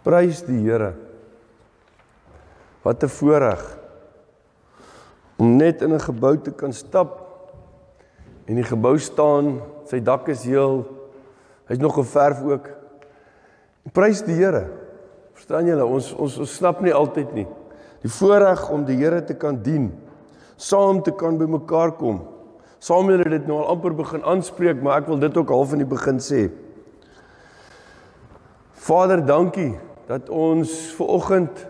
Prys die Here. Wat 'n voorreg om net in 'n gebou te kan stap en die gebou staan, sy dak is heel, hy's nog geverf ook. Prys die Here. Verstaan julle, ons snap nie altyd nie. Die voorreg om die Here te kan dien, saam te kan by mekaar kom. Saam het dit nou al amper begin aanspreek, maar ek wil dit ook half in die begin sê. Vader, dankie dat ons vanoggend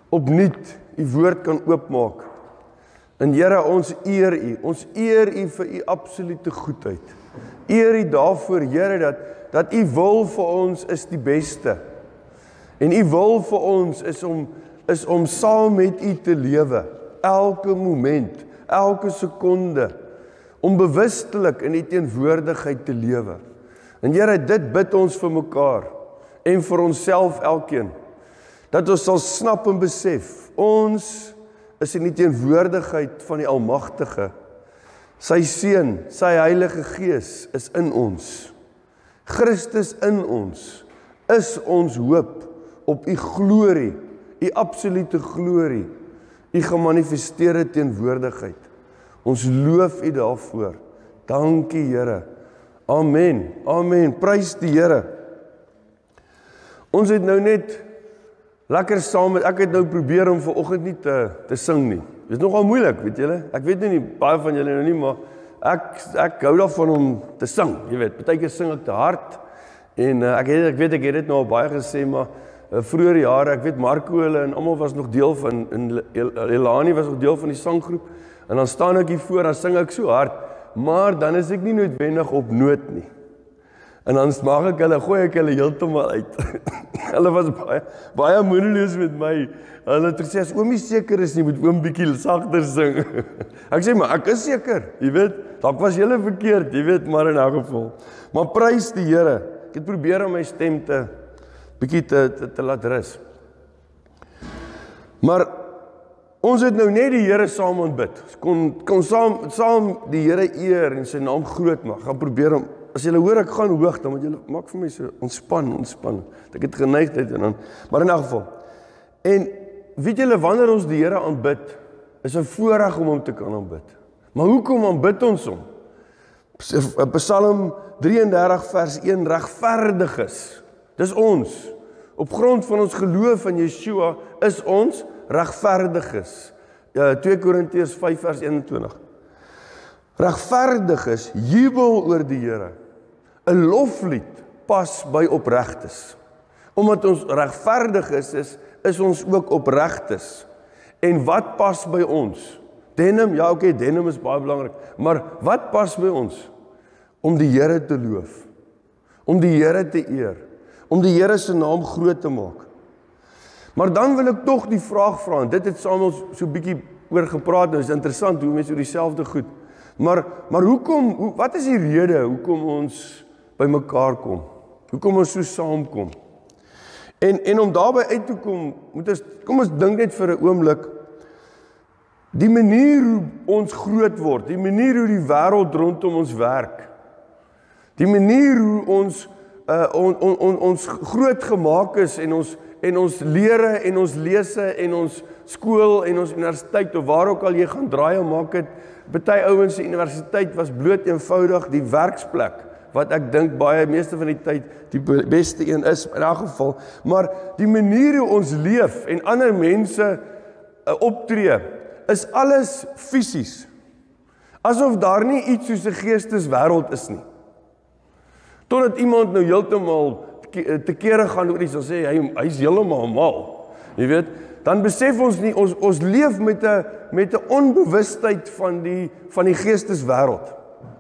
opnuut u woord kan oopmaak. En Here, ons eer u vir u absolute goedheid. Eer u daarvoor, Here, dat u wil vir ons is die beste. En u wil vir ons is om saam met u te lewe, elke moment, elke sekonde, om bewustelik in die teenwoordigheid te lewe. En Here, dit bid ons vir mekaar, en vir onsself elkeen, dat ons sal snap en besef, ons is in die teenwoordigheid van die Almagtige. Sy Seun, sy Heilige Gees is in ons. Christus in ons, is ons hoop op u glorie, u absolute glorie, u gemanifesteerde teenwoordigheid. Ons loof u daarvoor. Dankie Here. Amen. Amen. Prys die Here. Ons het nou net lekker saam met, ek het nou probeer om vanoggend nie te sing nie. Dit is nogal moeilik, weet julle. Ek weet nie baie van julle nou nie, maar ek hou daarvan om te sing, jy weet. Partykeer sing ek te hard en ek weet ek het dit nou al baie gesê, maar vroeër jare, ek weet Marco hulle en almal was nog deel van, en Elani was nog deel van die sanggroep, en dan staan ek hier voor, dan sing ek so hard, maar dan is ek nie noodwendig op noot nie. En dan gooi ek hulle heeltemal uit. Hulle was baie moedeloos met my. Hulle het gesê, as oomie seker is nie, moet oom bietjie sagter sing. Ek sê, maar ek is seker, jy weet, dalk was julle verkeerd, jy weet, maar in elk geval. Maar prys die Here. Ek het probeer om my stem bietjie te laat rus. Maar ons het nou net die Here saam aanbid. Kon saam die Here eer en sy naam groot maak. Gaan probeer om, as julle hoor ek gaan hoog, dan moet julle maak vir my so ontspan. Ek het geneigtheid en dan, maar in elk geval. En weet julle, wanneer ons die Here aanbid, is 'n voorreg om hom te kan aanbid. Maar hoekom aanbid ons hom? Psalm 33 vers 1, regverdiges. Dis ons. Op grond van ons geloof in Yeshua is ons regverdiges. 2 Korintiërs 5 vers 21. Regverdiges jubel oor die Here. 'n loflied pas by opregtes. Omdat ons regverdig is ons ook opregtes. En wat pas by ons? Denim, ja oké, denim is baie belangrik, maar wat pas by ons? Om die Here te loof, om die Here te eer, om die Here se naam groot te maak. Maar dan wil ek tog die vraag vra, en dit het saam ons so bietjie oor gepraat, nou is interessant hoe mense oor dieselfde goed. Maar hoekom, wat is die rede hoekom ons by mekaar kom? Hoekom ons so saamkom? En om daarby uit te kom, kom ons dink net vir 'n oomblik, die manier hoe ons groot word, die manier hoe die wêreld rondom ons werk, die manier hoe ons groot gemaak is en ons lere en ons lese en ons skool en ons universiteit of waar ook al jy gaan draai en maak het, party ouens se universiteit was bloot eenvoudig die werksplek, wat ek dink baie meeste van die tyd die beste een is in elk geval, maar die manier hoe ons leef en ander mense optree, is alles fisies. Asof daar nie iets soos 'n geesteswêreld is nie. Totdat iemand nou heeltemal te kere gaan oor iets en sê hy's heeltemal mal. Jy weet, dan besef ons nie ons leef met 'n onbewustheid van die geesteswêreld.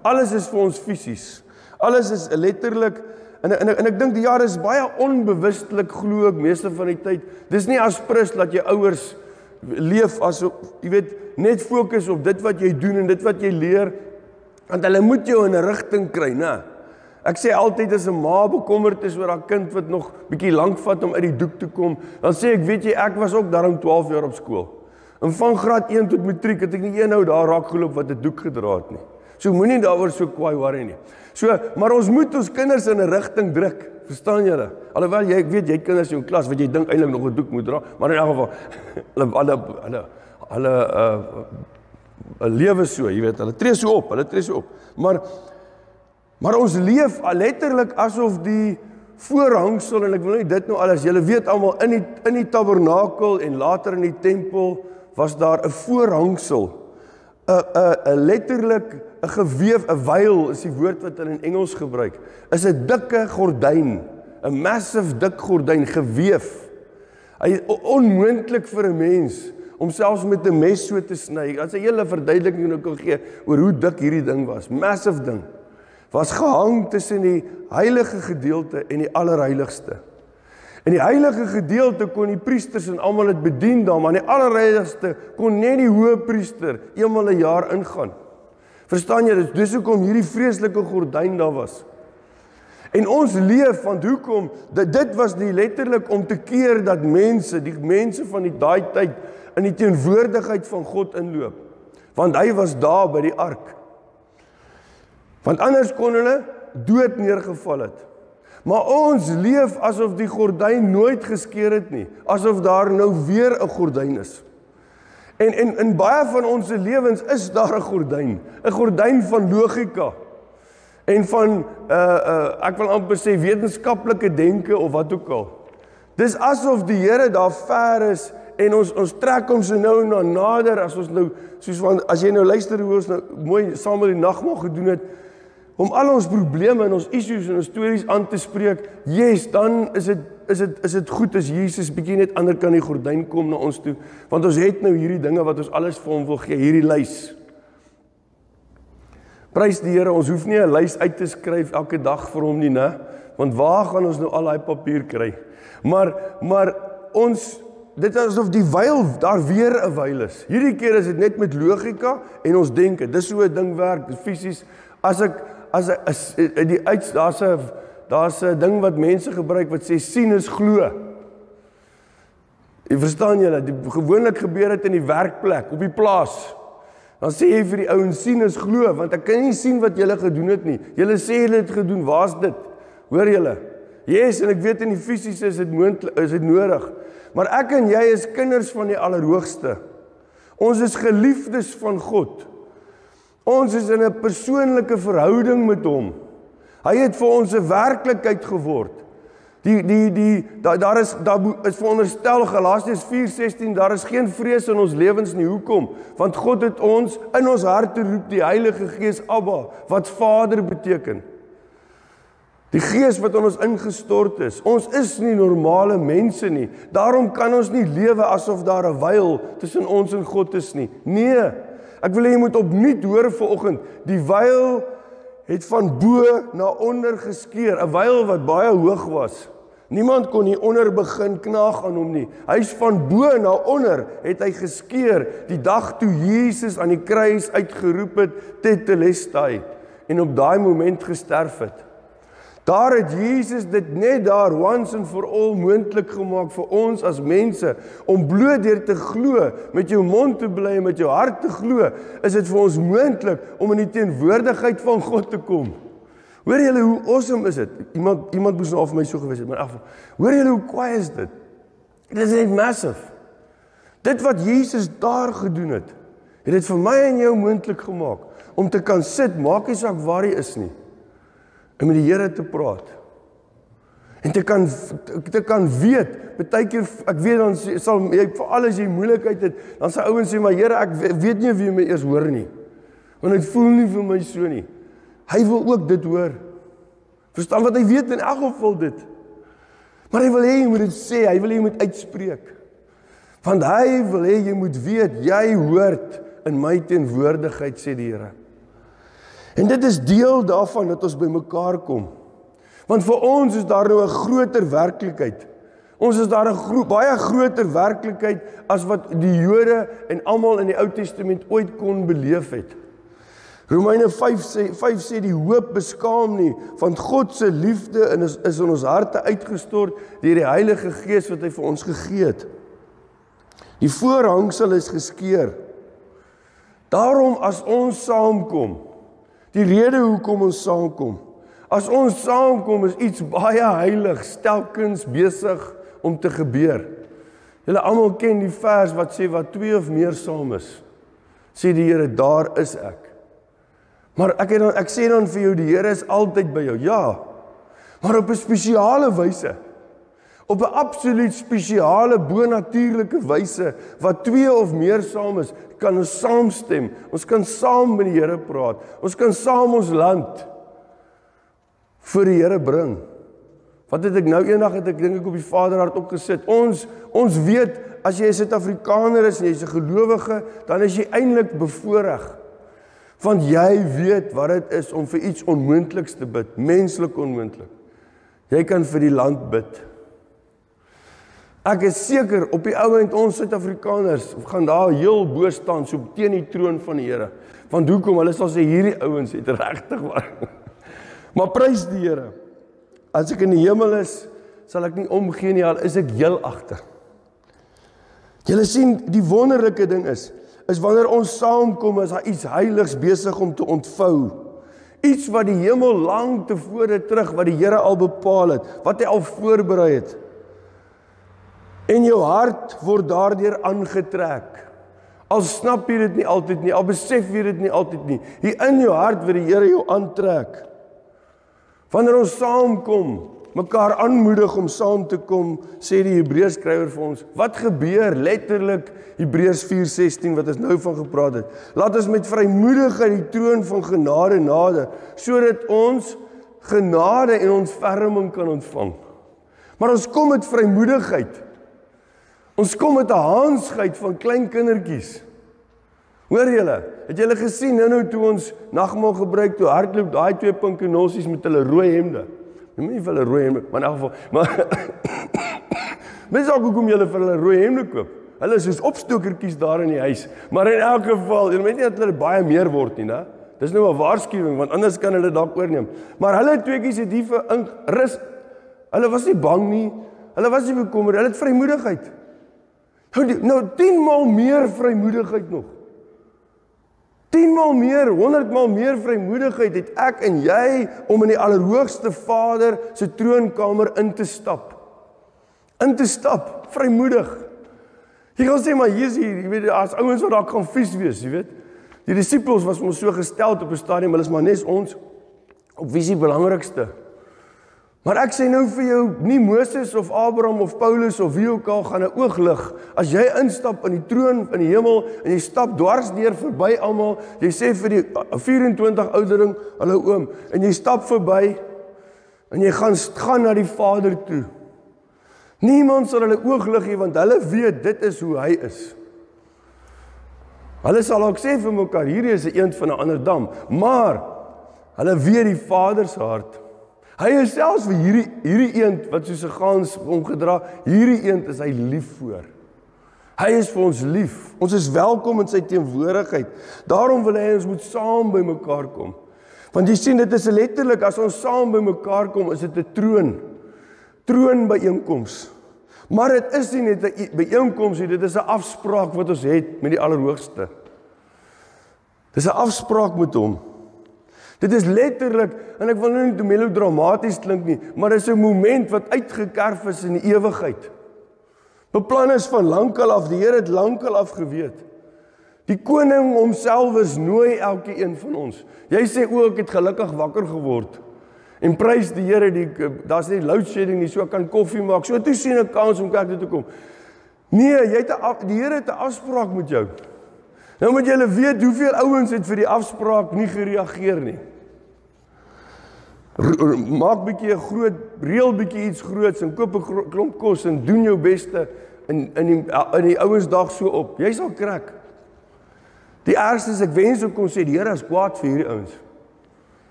Alles is vir ons fisies. Alles is letterlik en ek dink die jare is baie onbewustelik glo ek meeste van die tyd. Dis nie aspres dat jy ouers leef as jy weet net fokus op dit wat jy doen en dit wat jy leer, want hulle moet jou in 'n rigting kry, né? Ek sê altyd as 'n ma bekommerd is oor haar kind wat nog bietjie lank vat om uit die doek te kom, dan sê ek, weet jy, ek was ook daarom 12 jaar op skool. En van graad 1 tot matriek het ek nie een nou daar raak geloop wat 'n doek gedra het nie. So moenie daaroor so kwaai worry nie. So, maar ons moet ons kinders in 'n rigting druk verstaan julle? Alhoewel ek weet jy het kinders in jou klas wat jy dink eintlik nog 'n doek moet dra, maar in elk geval hulle lewe so, jy weet, hulle tree so op. Maar ons leef letterlik asof die voorhangsel, en ek wil nie dit nou alles, julle weet almal in die tabernakel en later in die tempel was daar 'n voorhangsel. Letterlik 'n geweef, 'n veil is die woord wat hulle in Engels gebruik, is 'n dikke gordyn, 'n massive dik gordyn, geweef. Hy is onmoontlik vir 'n mens om selfs met 'n mes so te sny. As 'n hele verduideliking nou kan gee oor hoe dik hierdie ding was, massive ding, was gehang tussen die heilige gedeelte en die allerheiligste. In die heilige gedeelte kon die priesters en almal dit bedien daar, maar in die allerheiligste kon net die hoëpriester eenmal 'n jaar ingaan. Verstaan jy, dis hoekom hierdie vreeslike gordyn daar was. En ons leef, want hoekom? Dit was nie letterlik om te keer dat die mense van daai tyd in die teenwoordigheid van God inloop. Want hy was daar by die ark. Want anders kon hulle dood neergeval het. Maar ons leef asof die gordyn nooit geskeur het nie, asof daar nou weer 'n gordyn is. En in baie van ons lewens is daar 'n gordyn van logika en van ek wil amper sê wetenskaplike denke of wat ook al. Dis asof die Here daar ver is en ons trek hom so nou na nader as ons nou soos van as jy nou luister hoe ons nou mooi saam met die nagmaal gedoen het, om al ons probleme en ons issues en ons stories aan te spreek, dan is dit goed as Jesus bietjie net ander kan die gordyn kom na ons toe, want ons het nou hierdie dinge wat ons alles vir hom wil gee, hierdie lys. Prys die Here, ons hoef nie 'n lys uit te skryf elke dag vir hom nie, né? Want waar gaan ons nou al daai papier kry? Maar ons, dit is asof die veil, daar weer 'n veil is. Hierdie keer is dit net met logika en ons denke, dis so 'n ding werk, fisies, daar's 'n ding wat mense gebruik wat sê sien is glo. Jy verstaan julle, gewoonlik gebeur dit in die werkplek, op die plaas. Dan sê jy vir die ouens sien is glo, want ek kan nie sien wat julle gedoen het nie. Julle sê julle het gedoen, waar's dit? Hoor julle? Yes, en ek weet in die fisiese is dit nodig. Maar ek en jy is kinders van die Allerhoogste. Ons is geliefdes van God. Ons is in 'n persoonlike verhouding met hom. Hy het vir ons 'n werklikheid geword. Daar is veronderstel, Galasiërs 4:16, daar is geen vrees in ons lewens nie. Hoekom? Want God het ons in ons harte roep die Heilige Gees Abba, wat Vader beteken. Die Gees wat in ons ingestort is. Ons is nie normale mense nie. Daarom kan ons nie lewe asof daar 'n veil tussen ons en God is nie. Nee, ek wil hê jy moet opnuut hoor vanoggend, die veil het van bo na onder geskeur, 'n veil wat baie hoog was. Niemand kon hier onder begin knaag aan hom nie. Hy's van bo na onder het hy geskeur die dag toe Jesus aan die kruis uitgeroep het Tetelestai en op daai moment gesterf het. Daar het Jesus dit net daar once and for all moontlik gemaak vir ons as mense om bloot deur te glo, met jou mond te bly en met jou hart te glo, is dit vir ons moontlik om in die teenwoordigheid van God te kom. Hoor julle hoe awesome is dit? Iemand moes nou vir my so gewees het, maar in elk geval, hoor julle hoe kwaai is dit? Dit is net massive. Dit wat Jesus daar gedoen het dit vir my en jou moontlik gemaak om te kan sit, maak nie saak waar jy is nie, en met die Here te praat. En te kan weet, baie keer, ek weet dan sal jy veral as jy moeilikheid het, dan sal ouens sê, maar Here, ek weet nie of jy my eers hoor nie. Want dit voel nie vir my so nie. Hy wil ook dit hoor. Verstaan wat hy weet in elk geval dit. Maar hy wil hê jy moet dit sê, hy wil hê jy moet uitspreek. Want hy wil hê jy moet weet, jy hoort in my teenwoordigheid, sê die Here. En dit is deel daarvan dat ons by mekaar kom. Want vir ons is daar nou 'n groter werklikheid. Ons is daar 'n baie groter werklikheid as wat die Jode en almal in die Ou Testament ooit kon beleef het. Romeine 5 sê die hoop beskaam nie, want God se liefde is in ons harte uitgestort deur die Heilige Gees wat hy vir ons gegee het. Die voorhangsel is geskeur. Daarom as ons saamkom, die rede hoekom ons saamkom, As ons saamkom, is iets baie heiligs, telkens besig om te gebeur. Julle almal ken die vers wat sê, wat 2 of meer saam is, sê die Here, daar is ek. Maar ek sê dan vir jou, die Here is altyd by jou, ja, maar op 'n spesiale wyse, op 'n absoluut spesiale, bonatuurlike wyse, wat 2 of meer saam is, kan ons saamstem, ons kan saam met die Here praat, ons kan saam ons land vir die Here bring. Wat het ek nou eendag, dink ek op die Vaderhart opgesit, ons weet, as jy 'n Suid-Afrikaner is, en jy is 'n gelowige, dan is jy eintlik bevoorreg, want jy weet wat dit is, om vir iets onmoontliks te bid, menslik onmoontlik. Jy kan vir die land bid. Ek is seker, op die ouend, ons Suid-Afrikaners, gaan daar heel bo staan, so teen die troon van die Here, want hoekom, hulle sal sê, hierdie ouens het regtig waar, maar prys die Here, as ek in die hemel is, sal ek nie omgee nie, al is ek heel agter. Julle sien, die wonderlike ding is wanneer ons saamkom, is daar iets heiligs besig om te ontvou. Iets wat die hemel lang tevore terug, wat die Here al bepaal het, wat hy al voorberei het. En jou hart word daardeur aangetrek. Al snap jy dit nie altyd nie, al besef jy dit nie altyd nie. Hier in jou hart wil die Here jou aantrek. Wanneer ons saamkom, mekaar aanmoedig om saam te kom, sê die Hebreërs skrywer vir ons, wat gebeur letterlik, Hebreërs 4:16, wat ons nou van gepraat het. Laat ons met vrymoedigheid die troon van genade nader, sodat ons genade en ontferming kan ontvang. Maar ons kom met vrymoedigheid. Ons kom met 'n hansheid van klein kindertjies. Hoor julle, het julle gesien, nou toe ons nagmaal gebruik, toe hardloop daai 2 pinkenossies met hulle rooi hemde. Nie vir hulle rooi hemde, maar in elk geval, maar mens ook hoekom julle vir hulle rooi hemde koop. Hulle is soos opstokertjies daar in die huis, maar in elk geval, julle weet nie dat hulle baie meer word nie, né? Dis nou 'n waarskuwing, want anders kan hulle dalk oorneem. Maar hulle tweeetjies het hier vir rus. Hulle was nie bang nie, hulle was nie bekommerd, hulle het vrymoedigheid. Nou 10 maal meer vrymoedigheid nog. 10 maal meer, 100 maal meer vrymoedigheid het ek en jy om in die Allerhoogste Vader se troonkamer in te stap. In te stap, vrymoedig. Jy kan sê, maar hier is hier, jy weet, as ouens wat daar kan vies wees, jy weet. Die disippels was ons so gestel op 'n stadium, hulle is maar net ons, op wie is die belangrikste. Maar ek sê nou vir jou, nie Moses of Abraham of Paulus of wie ook al gaan 'n oog lig. As jy instap in die troon in die hemel en jy stap dwars deur verby almal, jy sê vir die 24 oudering, hallo oom, en jy stap verby en jy gaan na die Vader toe. Niemand sal hulle oog lig nie, want hulle weet dit is hoe hy is. Hulle sal ook sê vir mekaar, hierdie is 'n eend van 'n ander dam, maar hulle weet die Vader se hart. Hy is selfs vir hierdie eend wat soos 'n gans omgedra, hierdie eend is hy lief voor. Hy is vir ons lief. Ons is welkom in sy teenwoordigheid. Daarom wil hy ons moet saam by mekaar kom. Want jy sien, dit is letterlik, as ons saam by mekaar kom, is dit 'n troonbyeenkoms. Maar dit is nie net 'n byeenkoms nie, dit is 'n afspraak wat ons het met die Allerhoogste. Dit is 'n afspraak met hom. Dit is letterlik, en ek wil nou nie te melodramaties klink nie, maar dit is 'n moment wat uitgekerf is in die ewigheid. Beplan is van lankal af, die Here het lankal af geweet. Die koning homself is nooi elke een van ons. Jy sê ook, ek het gelukkig wakker geword. En prys die Here, daar's nie load shedding nie, so ek kan koffie maak. So toe sien ek kans om kerk toe te kom. Nee, die Here het 'n afspraak met jou. Nou moet julle weet hoeveel ouens het vir die afspraak nie gereageer nie. Maak bietjie 'n groot, reël bietjie iets groots en koop 'n klomp kos en doen jou beste in die ouensdag so op. Jy sal krak. Die ergste is, ek wens ek kon sê, die Here is kwaad vir hierdie ouens.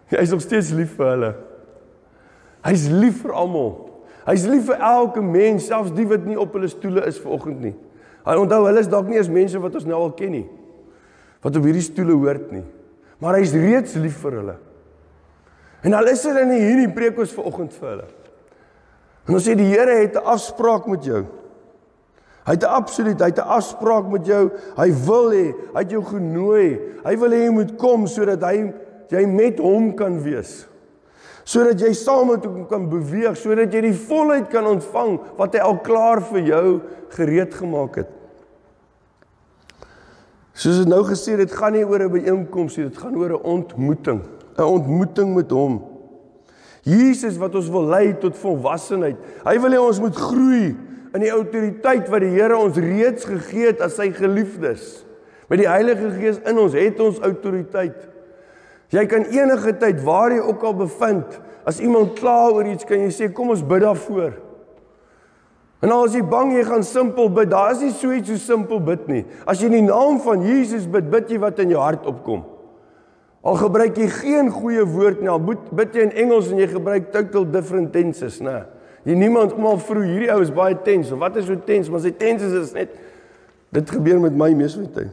Hy is nog steeds lief vir hulle. Hy is lief vir almal. Hy is lief vir elke mens, selfs die wat nie op hulle stoele is vanoggend nie. Hy onthou, hulle is dalk nie eens mense wat ons nou al ken nie, wat op hierdie stoele hoort nie. Maar hy is reeds lief vir hulle. En al is hulle nie hier nie, preek ons vanoggend vir hulle. En ons sê, die Here het 'n afspraak met jou. Hy het 'n afspraak met jou. Hy wil hê, hy het jou genooi. Hy wil hê jy moet kom sodat jy met hom kan wees. sodat jy saam met hom kan beweeg, sodat jy die volheid kan ontvang wat hy al klaar vir jou gereed gemaak het. Soos het nou gesê, dit gaan nie oor 'n byeenkoms nie, dit gaan oor 'n ontmoeting met hom. Jesus wat ons wil lei tot volwassenheid. Hy wil hê ons moet groei in die autoriteit wat die Here ons reeds gegee het as sy geliefdes. Met die Heilige Gees in ons het ons autoriteit. Jy kan enige tyd waar jy ook al bevind, as iemand kla oor iets, kan jy sê, kom ons bid daarvoor. En al as jy bang, jy gaan simpel bid, daar is nie so iets so simpel bid nie. As jy in die naam van Jesus bid, bid jy wat in jou hart opkom. Al gebruik jy geen goeie woord nie, al bid jy in Engels en jy gebruik total different tenses, né? Jy niemand kom al vroeg, hierdie ou is baie tens, of wat is so tens, maar sy tenses is net, dit gebeur met my mees van die tyd.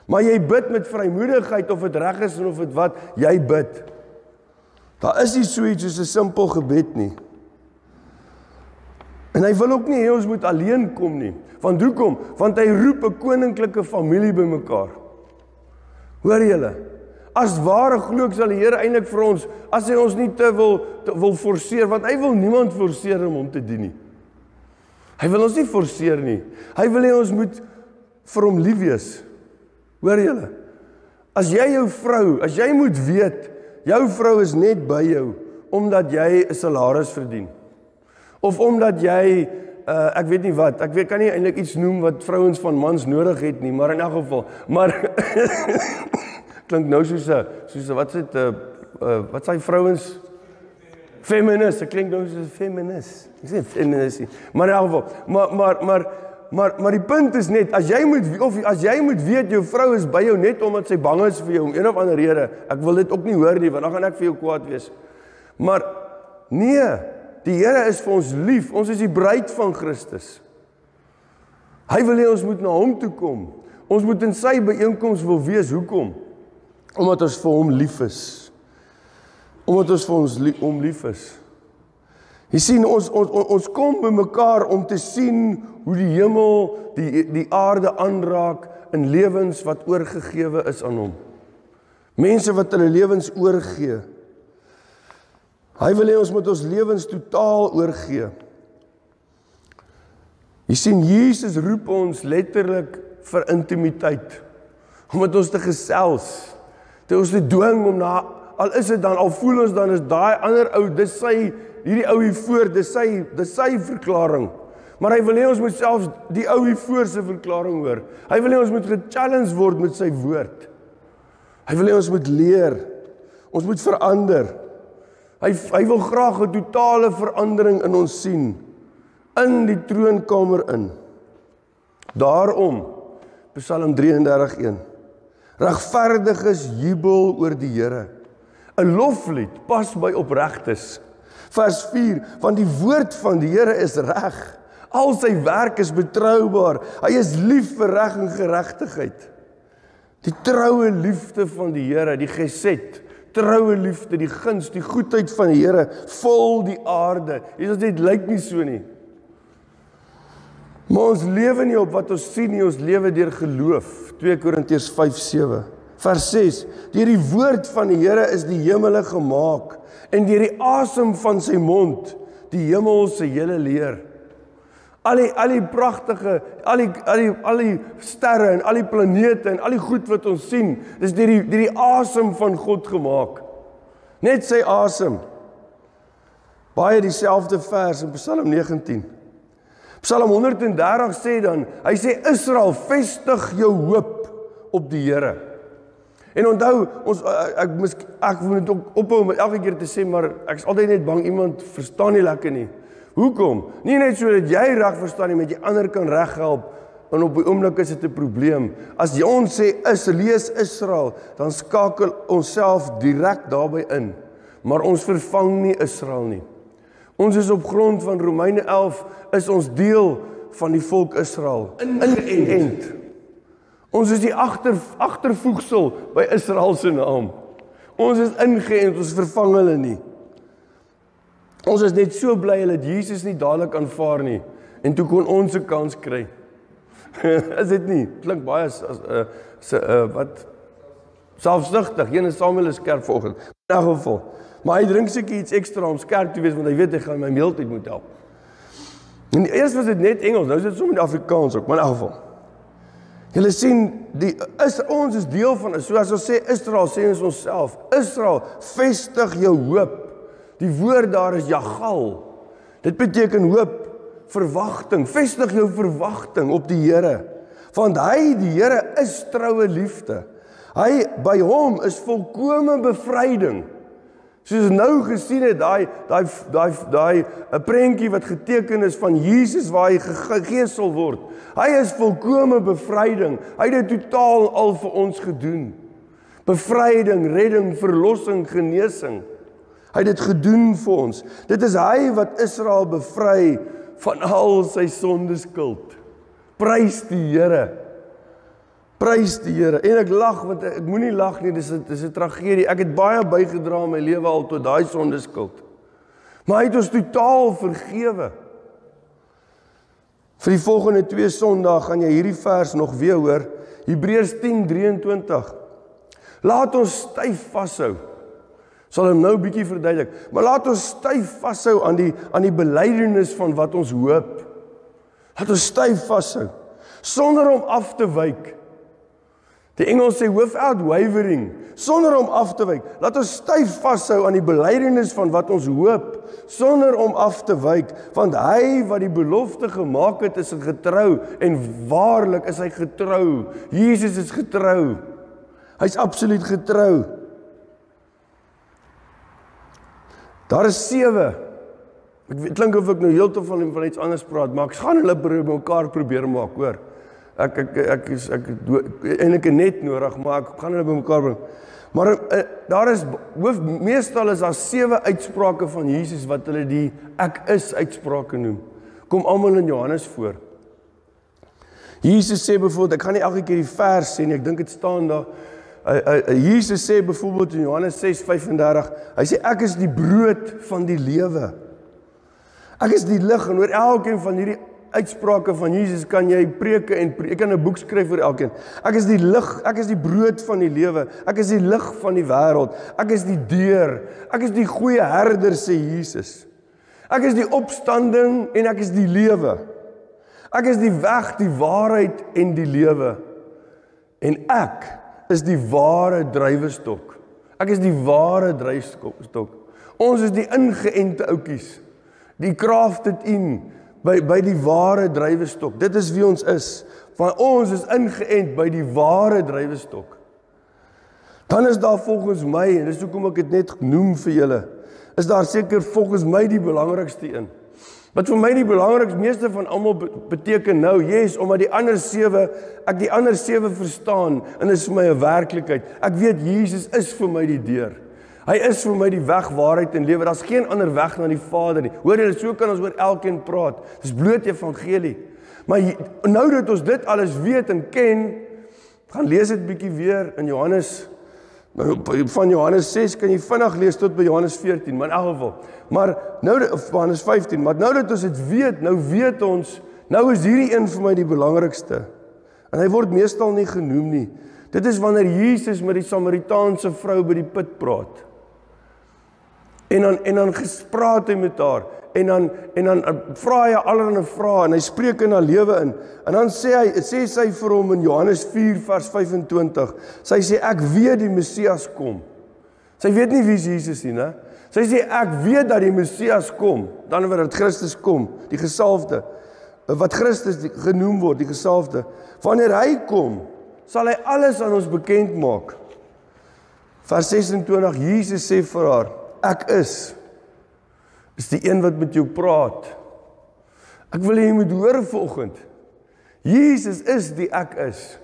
Maar jy bid met vrymoedigheid, of het reg is en of het wat, jy bid. Daar is nie so iets soos 'n simpel gebed nie. En hy wil ook nie hê ons moet alleen kom nie. Want hoekom? Want hy roep 'n koninklike familie bymekaar. Hoor julle? As ware glo sal die Here eintlik vir ons, as hy ons nie te wil forceer, want hy wil niemand forceer om hom te dien nie. Hy wil ons nie forceer nie. Hy wil hê ons moet vir hom lief wees. Hoor julle? As jy jou vrou, as jy moet weet, jou vrou is net by jou, omdat jy 'n salaris verdien. Of omdat jy, ek weet nie wat, kan nie eintlik iets noem wat vrouens van mans nodig het nie, maar in elk geval, maar, klink nou soos wat is dit, wat is die vrouens? Feminist, ek klink nou soos 'n feminist. Ek sê feminist nie, maar in elk geval, maar die punt is net, as jy moet weet, jou vrou is by jou net omdat sy bang is vir jou, om een of ander rede, ek wil dit ook nie hoor nie, want dan gaan ek vir jou kwaad wees. Maar, nee, die Here is vir ons lief, ons is die bruid van Christus. Hy wil hê ons moet na hom toe kom. Ons moet in sy byeenkoms wil wees, hoekom? Omdat ons vir hom lief is. Omdat ons vir hom lief is. Jy sien, ons kom by mekaar om te sien hoe die hemel, die aarde aanraak in lewens wat oorgegewe is aan hom. Mense wat hulle lewens oorgee. Hy wil hê ons moet ons lewens totaal oorgee. Jy sien, Jesus roep ons letterlik vir intimiteit. Om met ons te gesels. Te ons te dwing om al is dit dan, al voel ons dan is daai ander ou, hierdie ou hier voor, dis sy verklaring. Maar hy wil hê ons moet selfs die ou hier voor sy verklaring hoor. Hy wil hê ons moet gechallenge word met sy woord. Hy wil hê ons moet leer. Ons moet verander. Hy wil graag 'n totale verandering in ons sien. In die troonkamer in. Daarom, Psalm 33:1. Regverdiges jubel oor die Here. 'n Loflied pas by opregtes. Vers 4, want die woord van die Here is reg. Al sy werk is betroubaar. Hy is lief vir reg en geregtigheid. Die troue liefde van die Here, die gesed, troue liefde, die guns, die goedheid van die Here, vol die aarde. Dit lyk nie so nie. Maar ons lewe nie op wat ons sien nie, ons lewe deur geloof. 2 Korintiërs 5:7. Vers 6. Deur die woord van die Here is die hemele gemaak, en deur die asem van sy mond, die hemel se hele leer. Al die pragtige, al die sterre en al die planete en al die goed wat ons sien, dis deur die asem van God gemaak. Net sy asem. Baie dieselfde vers in Psalm 19. Psalm 130 sê dan, hy sê Israel, vestig jou hoop op die Here. En onthou, ek moet dit ook ophou om elke keer te sê, maar ek is altyd net bang, iemand verstaan nie lekker nie. Hoekom? Nie net so dat jy reg verstaan nie, met jy ander kan reghelp, en op die oomblik is dit 'n probleem. As jy ons sê, lees Israel, dan skakel ons self direk daarby in. Maar ons vervang nie Israel nie. Ons is op grond van Romeine 11, is ons deel van die volk Israel. Ingeënt. Ons is die agtervoegsel by Israel se naam. Ons is ingeënt, ons vervang hulle nie. Ons is net so bly hulle het Jesus nie dadelik aanvaar nie, en toe kon ons 'n kans kry. Is dit nie? Klink baie selfsugtig. Samuel is skerp vanoggend. In 'n geval. Maar hy drink seker iets ekstra om skerp te wees, want hy weet hy gaan my meeltyd moet help. En eers was dit net Engels, nou is dit sommer in Afrikaans ook, maar in elk geval. Julle sien, ons is deel van, soos ons sê Israel, sê ons onsself, Israel, vestig jou hoop. Die woord daar is Jagal. Dit beteken hoop, verwagting, vestig jou verwagting op die Here. Want hy, die Here, is troue liefde. Hy, by hom is volkome bevryding. Soos nou gesien het, daai 'n prentjie wat geteken is van Jesus waar hy gegeesel word. Hy is volkome bevryding. Hy het dit totaal al vir ons gedoen. Bevryding, redding, verlossing, genesing. Hy het dit gedoen vir ons. Dit is hy wat Israel bevry van al sy sondeskuld. Prys die Here. Prys die Here. En ek lag, want ek moenie lag nie, dis 'n tragedie. Ek het baie bygedra in my lewe al tot daai sondeskuld. Maar hy het ons totaal vergewe. Vir die volgende 2 Sondae gaan jy hierdie vers nog weer hoor. Hebreërs 10:23. Laat ons styf vashou. Sal hom nou 'n bietjie verduidelik. Maar laat ons styf vashou aan die belydenis van wat ons hoop. Laat ons styf vashou sonder om af te wyk. Die Engels sê without wavering, sonder om af te wyk. Laat ons styf vashou aan die belydenis van wat ons hoop, sonder om af te wyk, want hy wat die belofte gemaak het is getrou, en waarlik is hy getrou. Jesus is getrou. Hy's absoluut getrou. Daar is 7. Ek klink of ek nou heeltemal van iets anders praat, maar ek gaan hulle bymekaar probeer maak, hoor. Ek eintlik net nodig, maar ek gaan hulle bymekaar bring. Maar daar is meestal is daar 7 uitsprake van Jesus wat hulle die ek is uitsprake noem. Kom almal in Johannes voor. Jesus sê byvoorbeeld, ek gaan nie elke keer die vers sê nie, ek dink dit staan daar. Jesus sê byvoorbeeld in Johannes 6:35, hy sê ek is die brood van die lewe. Ek is die lig, en oor elkeen van hierdie uitsprake van Jesus kan jy preke en ek kan 'n boek skryf oor elkeen. Ek is die lig, ek is die brood van die lewe. Ek is die lig van die wêreld. Ek is die deur. Ek is die goeie herder, sê Jesus. Ek is die opstanding en ek is die lewe. Ek is die weg, die waarheid en die lewe. En ek is die ware druiwestok. Ek is die ware druiwestok. Ons is die ingeënte ouetjies. Die crafted in by die ware druiwestok. Dit is wie ons is. Want ons is ingeënt by die ware druiwestok. Dan is daar volgens my, en dis hoekom ek dit net noem vir julle, is daar seker volgens my die belangrikste een. Wat vir my die belangrikste, meeste van almal beteken nou, yes, omdat ek die ander 7 verstaan, en is vir my 'n werklikheid. Ek weet Jesus is vir my die deur. Hy is vir my die weg, waarheid en lewe. Daar's geen ander weg na die Vader nie. Hoor julle, so kan ons oor elkeen praat. Dis bloot evangelie. Maar nou dat ons dit alles weet en ken, gaan lees dit bietjie weer in Johannes. Van Johannes 6 kan jy vinnig lees tot by Johannes 14, maar in elk geval. Maar nou of Johannes 15, maar nou dat ons dit weet, nou weet ons, nou is hierdie een vir my die belangrikste. En hy word meestal nie genoem nie. Dit is wanneer Jesus met die Samaritaanse vrou by die put praat. En dan gespraat hy met haar, en dan vra hy allerlei vrae, en hy spreek in haar lewe in, en dan sê sy vir hom in Johannes 4 vers 25, sy sê, ek weet die Messias kom. Sy weet nie wie Jesus nie, né? Sy sê, ek weet dat die Messias kom, dan wanneer Christus kom, die gesalfde, wat Christus genoem word, die gesalfde, wanneer hy kom, sal hy alles aan ons bekend maak. Vers 26, Jesus sê vir haar, ek is die een wat met jou praat. Ek wil jy moet hoor vanoggend. Jesus is die ek is.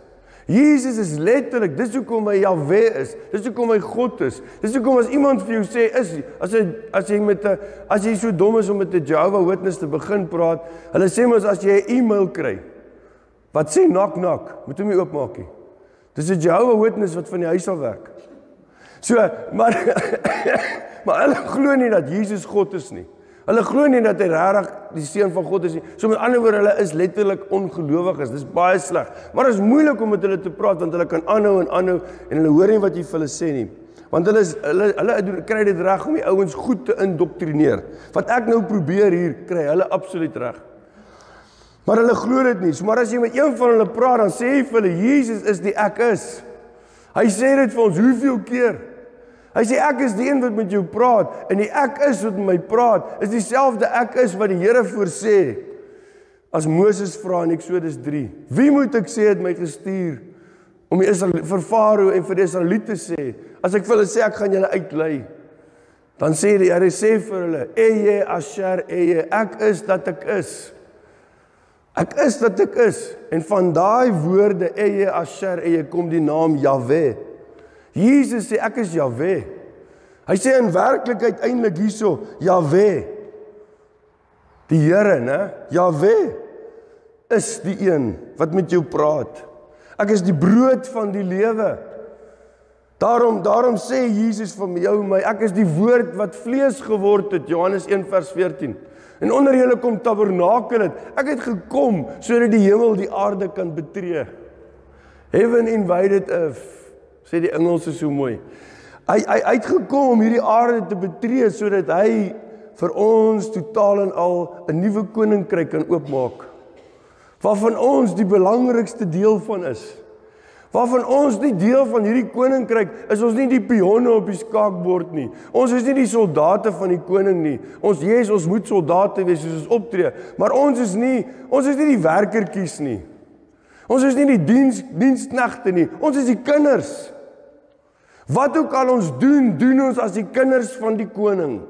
Jesus is letterlik, dis hoekom hy Jahwe is, dis hoekom hy God is, dis hoekom as iemand vir jou sê, as jy so dom is om met 'n Jehovah Witness te begin praat, hulle sê mos as jy 'n e-mail kry, wat sê knock knock, moet hom nie oopmaak nie. Dis 'n Jehovah Witness wat van die huis af werk. So, maar hulle glo nie dat Jesus God is nie. Hulle glo nie dat hy regtig die seun van God is nie. So met ander woorde, hulle is letterlik ongelowiges. Dis baie sleg. Maar dit is moeilik om met hulle te praat want hulle kan aanhou en hulle hoor nie wat jy vir hulle sê nie. Want hulle kry dit reg om die ouens goed te indoktrineer. Wat ek nou probeer hier, kry hulle absoluut reg. Maar hulle glo dit nie. So, maar as jy met een van hulle praat, dan sê hy vir hulle, Jesus is die ek is. Hy sê dit vir ons hoeveel keer. Hy sê ek is die een wat met jou praat, en die ek is wat met my praat, is dieselfde ek is wat die Here voorsê. As Moses vra in Eksodus 3, wie moet ek sê het my gestuur om vir Farao en vir die Israeliete sê, as ek vir hulle sê ek gaan julle uitlei, dan sê die Here sê vir hulle, Eje Asher Eje, ek is dat ek is. Ek is dat ek is. En van daai woorde Eje Asher Eje kom die naam Jahwe. Jesus sê ek is Jahwe. Hy sê in werklikheid eintlik hierso Jahwe. Die Here, né? Jahwe is die een wat met jou praat. Ek is die brood van die lewe. Daarom sê Jesus van jou en my, ek is die woord wat vlees geword het, Johannes 1 vers 14. En onder julle kom tabernakel het. Ek het gekom sodat die hemel die aarde kan betree. Heaven invaded earth, sê die Engelse so mooi. Hy het gekom om hierdie aarde te betree sodat hy vir ons totaal en al 'n nuwe koninkryk kan oopmaak. Waarvan ons die belangrikste deel van is. Waarvan ons die deel van hierdie koninkryk is, ons nie die pionne op die skaakbord nie. Ons is nie die soldate van die koning nie. Ons moet soldate wees soos ons optree, maar ons is nie die werkertjies nie. Ons is nie die diensknegte nie. Ons is die kinders. Wat ook al ons doen, doen ons as die kinders van die koning.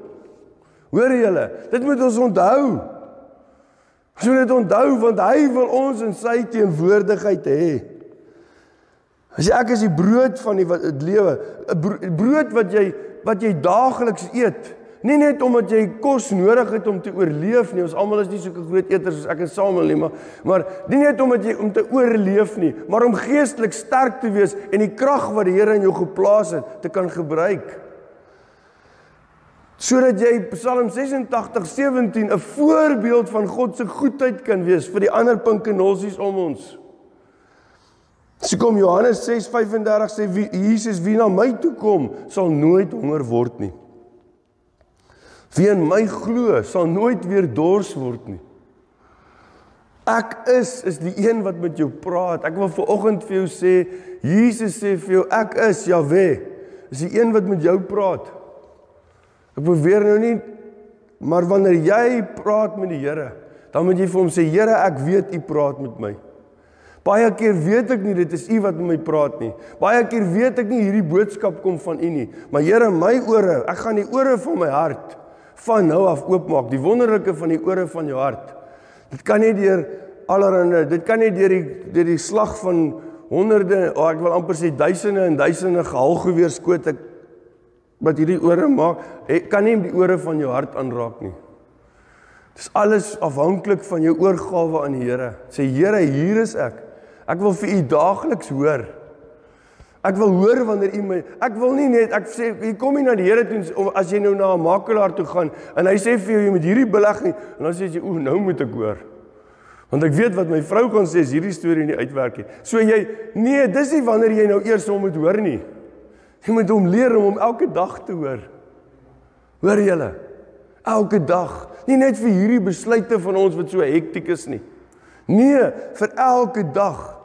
Hoor julle, dit moet ons onthou. Ons moet dit onthou, want hy wil ons in sy teenwoordigheid hê. As ek is die brood van die lewe, 'n brood wat jy daagliks eet, nie net omdat jy kos nodig het om te oorleef nie, ons almal is nie so groot eters soos ek en Samuel nie, maar nie net om te oorleef nie, maar om geestelik sterk te wees en die krag wat die Here in jou geplaas het, te kan gebruik. Sodat jy Psalm 86:17 'n voorbeeld van God se goedheid kan wees vir die ander pinkenolsies om ons. So kom Johannes 6:35 sê, Jesus, wie na my toe kom, sal nooit honger word nie. Wie in my glo, sal nooit weer dors word nie. Ek is die een wat met jou praat. Ek wil vanoggend vir jou sê, Jesus sê vir jou, ek is Jahwe, is die een wat met jou praat. Ek beweer nou nie, maar wanneer jy praat met die Here, dan moet jy vir hom sê, Here, ek weet U praat met my. Baie keer weet ek nie, dit is U wat met my praat nie. Baie keer weet ek nie, hierdie boodskap kom van U nie. Maar Here, my ore, ek gaan die ore van my hart van nou af oopmaak. Die wonderlike van die ore van jou hart. Dit kan nie deur allerhande, dit kan nie deur die slag van honderde, ek wil amper sê duisende en duisende gehalgeweerskote wat hierdie ore maak, kan nie die ore van jou hart aanraak nie. Dit is alles afhanklik van jou oorgawe aan die Here. Sê, Here, hier is ek. Ek wil vir U daagliks hoor. Ek wil hoor wanneer U my, ek wil nie net, ek sê, jy kom nie na die Here toe, as jy nou na 'n makelaar toe gaan, en hy sê vir jou, jy moet hierdie belig nie, en dan sê jy, nou moet ek hoor. Want ek weet wat my vrou gaan sê, as hierdie storie nie uitwerk nie. So nee, dis nie wanneer jy nou eers hom moet hoor nie. Jy moet hom leer om elke dag te hoor. Hoor julle? Elke dag. Nie net vir hierdie besluite van ons wat so hektiek is nie. Nee, vir elke dag.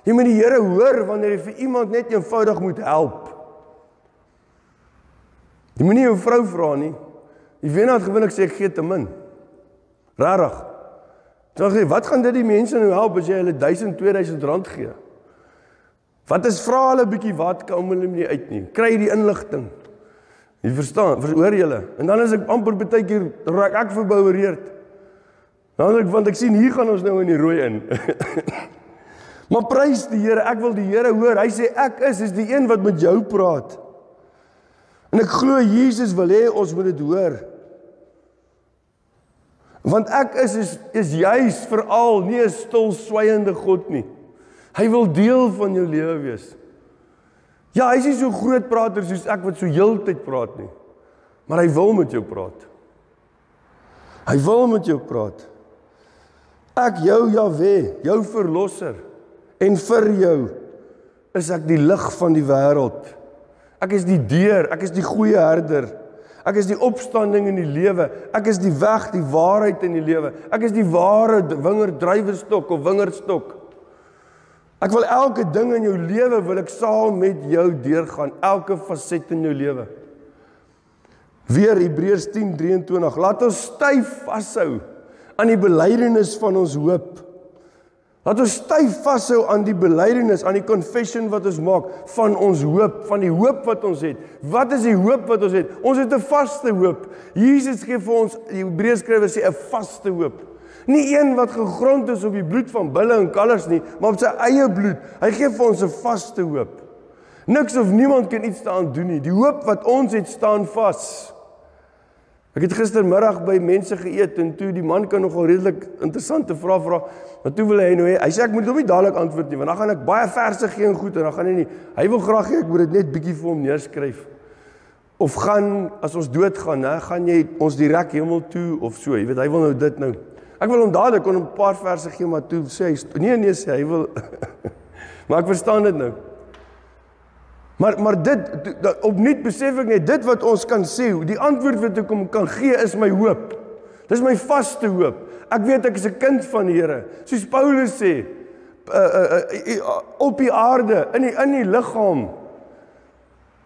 Jy moet die Here hoor wanneer jy vir iemand net eenvoudig moet help. Jy moet nie jou vrou vra nie. Die wenaard gewoonlik sê ek gee te min. Rarig. Dan sê, wat gaan dit die mense nou help as jy hulle 1000, 2000 rand gee? Wat is, vra hulle bietjie wat, kom hulle nie uit nie. Kry die inligting. Jy verstaan, hoor julle. En dan is ek amper baie keer, raak ek verboureerd. Want ek sien, hier gaan ons nou in die rooi in. Maar prys die Here, ek wil die Here hoor. Hy sê, ek is die een wat met jou praat. En ek glo Jesus wil hê ons moet dit hoor. Want ek is juis veral nie 'n stil swaiende God nie. Hy wil deel van jou lewe wees. Ja, hy is nie so groot prater soos ek wat so heeltyd praat nie. Maar hy wil met jou praat. Hy wil met jou praat. Ek jou Jahwe, jou verlosser, en vir jou is ek die lig van die wêreld. Ek is die deur, ek is die goeie herder. Ek is die opstanding in die lewe. Ek is die weg, die waarheid in die lewe. Ek is die ware wingerd-druiwestok of wingerdstok. Ek wil elke ding in jou lewe wil ek saam met jou deurgaan, elke faset in jou lewe. Weer Hebreërs 10:23. Laat ons styf vashou aan die belydenis van ons hoop. Laat ons styf vashou aan die belydenis, aan die confession wat ons maak van ons hoop, van die hoop wat ons het. Wat is die hoop wat ons het? Ons het 'n vaste hoop. Jesus gee vir ons, die Hebreërskrywer sê 'n vaste hoop. Nie een wat gegrond is op die bloed van bulle en kalvers nie, maar op sy eie bloed. Hy gee vir ons 'n vaste hoop. Niks of niemand kan iets daaraan doen nie. Die hoop wat ons het staan vas. Ek het gistermiddag by mense geëet en toe die man kan nogal redelik interessante vrae vra, maar toe wil hy nou hê, hy sê ek moet hom nie dadelik antwoord nie, want dan gaan ek baie verse gee en goed en dan gaan hy nie. Hy wil graag hê ek moet dit net bietjie vir hom neerskryf. Of gaan as ons doodgaan, gaan jy ons direk hemel toe of so, jy weet, hy wil nou dit nou. Ek wil hom dadelik kon 'n paar verse gee, maar toe sê hy nee sê hy wil maar ek verstaan dit nou. Maar dit, opnuut besef ek net, dit wat ons kan sê, die antwoord wat ek hom kan gee is my hoop. Dis my vaste hoop. Ek weet ek is 'n kind van die Here. Soos Paulus sê, op die aarde, in die liggaam,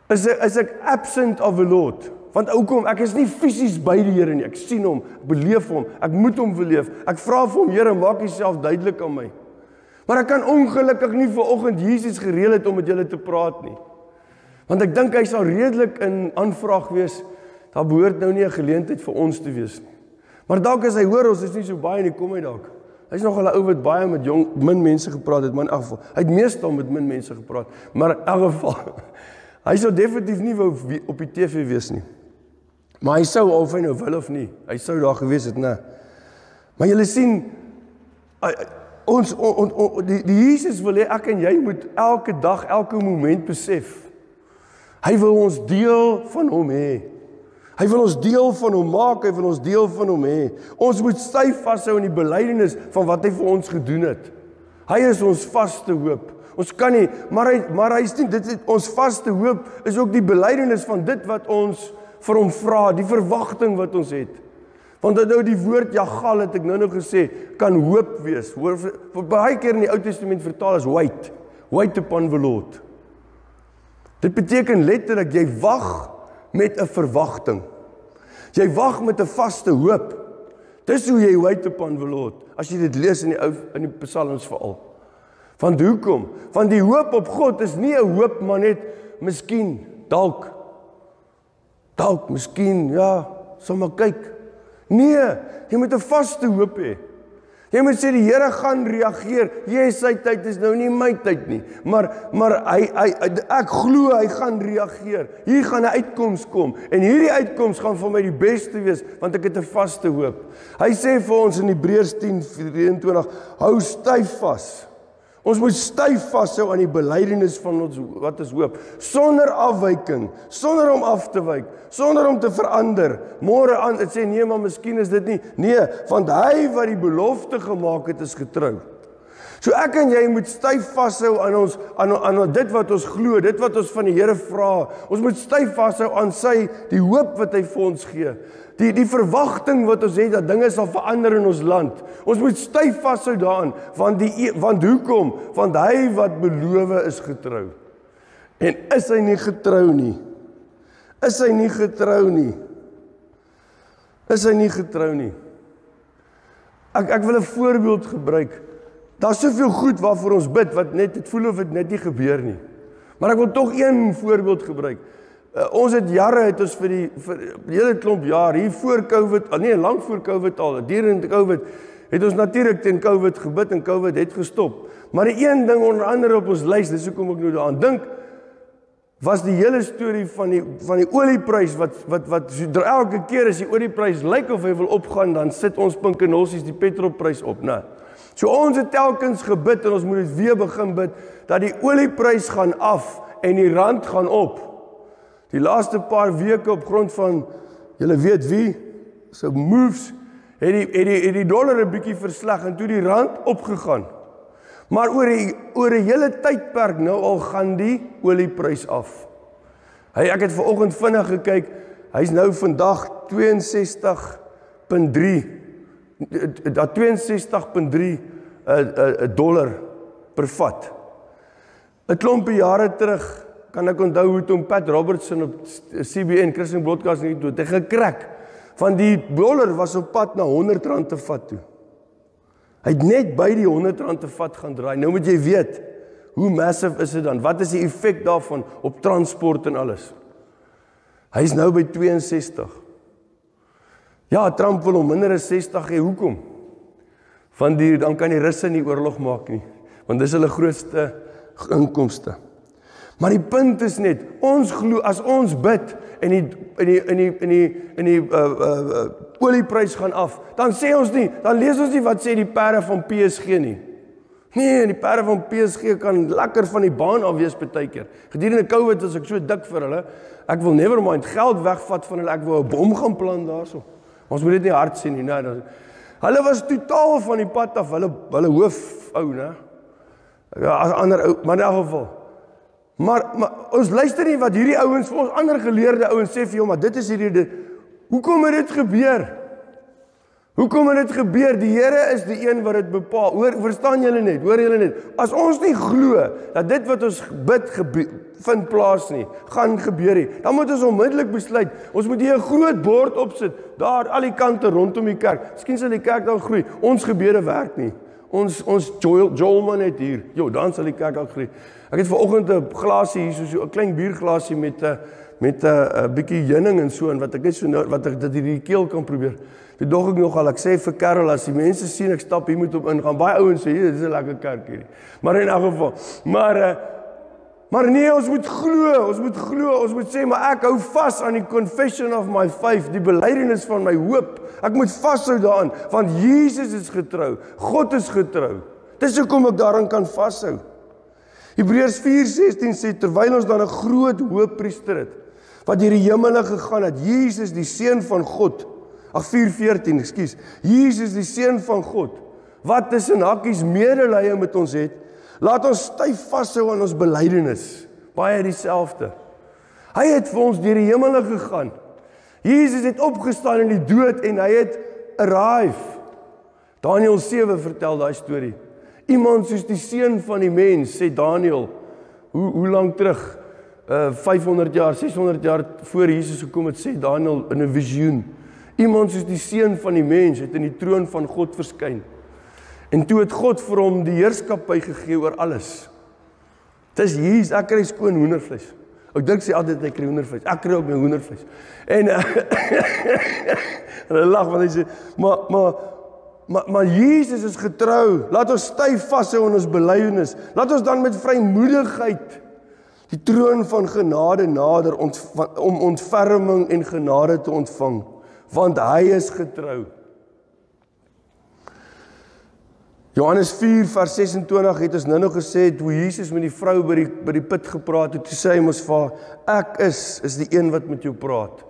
is ek absent of the Lord. Want hoekom? Ek is nie fisies by die Here nie. Ek sien hom, ek beleef hom, ek moet hom beleef. Ek vra vir hom, Here, maak Uself duidelik aan my. Maar ek kan ongelukkig nie vanoggend Jesus gereël het om met julle te praat nie. Want ek dink hy sal redelik in aanvraag wees, daar behoort nou nie 'n geleentheid vir ons te wees nie. Maar dalk as hy hoor ons is nie so baie nie, kom hy dalk. Hy's nog 'n ou wat baie met min mense gepraat het, maar in elk geval, hy het meestal met min mense gepraat, maar in elk geval, hy sou definitief nie wou op die TV wees nie. Maar hy sou, of hy nou wil of nie, hy sou daar gewees het, nee. Maar julle sien, die Jesus wil hê ek en jy moet elke dag, elke moment besef. Hy wil ons deel van hom hê. Hy wil ons deel van hom maak, hy wil ons deel van hom hê. Ons moet styf vashou in die belydenis van wat hy vir ons gedoen het. Hy is ons vaste hoop. Ons kan nie, maar hy is nie, ons vaste hoop is ook die belydenis van dit wat ons vir hom vra, die verwagting wat ons het. Want nou die woord jagal het ek nou gesê, kan hoop wees. Baie keer in die Ou Testament vertaal as wait upon the Lord. Dit beteken letterlik, jy wag met 'n verwagting. Jy wag met 'n vaste hoop. Dis hoe jy wait upon the Lord, as jy dit lees in die Psalms veral. Want hoekom? Want die hoop op God is nie 'n hoop, maar net, miskien, dalk, miskien, ja, sal maar kyk. Nee, jy moet 'n vaste hoop hê. Jy moet sê die Here gaan reageer. Sy tyd is nou nie my tyd nie, maar ek glo hy gaan reageer. Hier gaan 'n uitkoms kom en hierdie uitkoms gaan vir my die beste wees want ek het 'n vaste hoop. Hy sê vir ons in Hebreërs 10:23, hou styf vas. Ons moet styf vashou aan die belydenis van ons wat is hoop, sonder afwyking, sonder om af te wyk, sonder om te verander. Môre aan dit sê nee, maar miskien is dit nie. Nee, want hy wat die belofte gemaak het is getrou. So ek en jy moet styf vashou aan dit wat ons glo, dit wat ons van die Here vra. Ons moet styf vashou aan die hoop wat hy vir ons gee. Die verwagting wat ons het dat dinge sal verander in ons land. Ons moet styf vashou daaraan, want hoekom? Want hy wat beloof is getrou. En is hy nie getrou nie? Is hy nie getrou nie? Is hy nie getrou nie? Ek wil 'n voorbeeld gebruik. Daar's soveel goed waarvoor ons bid wat net dit voel of dit net nie gebeur nie. Maar ek wil tog een voorbeeld gebruik. Ons het jare het ons vir die hele klomp jaar hier voor Covid, nee, lank voor Covid al, gedurende Covid het ons natuurlik teen Covid gebid en Covid het gestop. Maar die een ding onder andere op ons lys, dis hoekom ek nou daaraan dink, was die hele storie van die olieprys wat elke keer as die olieprys lyk of hy wil opgaan, dan sit ons pinkenossies die petrolprys op, né? So ons het telkens gebid en ons moet dit weer begin bid dat die olieprys gaan af en die rand gaan op. Die laaste paar weke op grond van, julle weet wie, so moves, het die dollar 'n bietjie versleg en toe die rand opgegaan. Maar oor 'n hele tydperk nou al gaan die olieprys af. Ek het vanoggend vinnig gekyk, hy's nou vandag 62.3 $62.3 per vat. 'n klompie jare terug, kan ek onthou hoe toe Pat Robertson op CBN, Christian Broadcasting, het hy gekrak, van die dollar was op pad na R100 te vat toe. Hy het net by die R100 te vat gaan draai. Nou moet jy weet, hoe massive is dit dan? Wat is die effek daarvan op transport en alles? Hy is nou by 62. Ja, Trump wil hom minder as 60 hê. Hoekom? Dan kan die Russe nie oorlog maak nie, want dis hulle grootste inkomste. Maar die punt is net, ons glo, as ons bid en die olieprys gaan af, dan sê ons nie, dan lees ons nie wat sê die perde van PSG nie. Nee, die perde van PSG kan lekker van die baan af wees partykeer. Gedurende COVID was ek so dik vir hulle, ek wil never mind geld wegvat van hulle, ek wil 'n bom gaan plant daarso. Ons moet dit nie hard sien nie, nee. Hulle was totaal van die pad af, hulle hoof ou, né? Ja, as ander ou, maar in elk geval. Maar ons luister nie wat hierdie ouens vir ons ander geleerde ouens sê vir jou, maar dit is hierdie, hoekom het dit gebeur? Hoekom het dit gebeur? Die Here is die een wat dit bepaal. Verstaan julle net? Hoor julle net? As ons nie glo dat dit wat ons bid vind plaas nie, gaan gebeur nie, dan moet ons onmiddellik besluit, ons moet hier 'n groot bord opsit, daar al die kante rondom die kerk. Miskien sal die kerk dan groei. Ons gebede werk nie. Ons Joelman het hier. Dan sal die kerk al groei. Ek het vanoggend 'n glasie hier, so 'n klein bierglasie met 'n bietjie heuning en so, en wat ek net so wat ek dit hierdie keel kan probeer. Toe dog ek nogal, ek sê vir Karel, as die mense sien ek stap hier moet op ingaan, baie ouens sê, dit is 'n lekker kerk hierdie. Maar in elk geval, maar nee, ons moet glo, ons moet sê, maar ek hou vas aan die confession of my faith, die belydenis van my hoop. Ek moet vashou daaraan, want Jesus is getrou, God is getrou. Dis hoekom ek daaraan kan vashou. Hebreërs 4:16 sê, terwyl ons dan 'n groot hoëpriester het, wat deur die hemele gegaan het, Jesus die seun van God, 4:14, ekskuus, Jesus die seun van God, wat tussen hakkies medelee met ons het, laat ons styf vashou aan ons belydenis, baie dieselfde. Hy het vir ons deur die hemele gegaan. Jesus het opgestaan in die dood en hy het arrive. Daniël 7 vertel daai storie. Iemand soos die seun van die mens, sê Daniël, hoe lank terug, 500 jaar, 600 jaar voor Jesus gekom het, sê Daniël in 'n visioen. Iemand soos die seun van die mens het in die troon van God verskyn. En toe het God vir hom die heerskappy gegee oor alles. Dis Jesus, ek kry skoon hoendervleis. Ek dink sê altyd hy kry hoendervleis. Ek kry ook my hoendervleis. En hulle lag want hy sê, maar Jesus is getrou. Laat ons styf vashou aan ons belydenis. Laat ons dan met vrymoedigheid die troon van genade nader om ontferming en genade te ontvang, want hy is getrou. Johannes 4 vers 26 het ons nou nog gesê, toe Jesus met die vrou by die put gepraat het, toe sê hy mos vir haar, ek is die een wat met jou praat.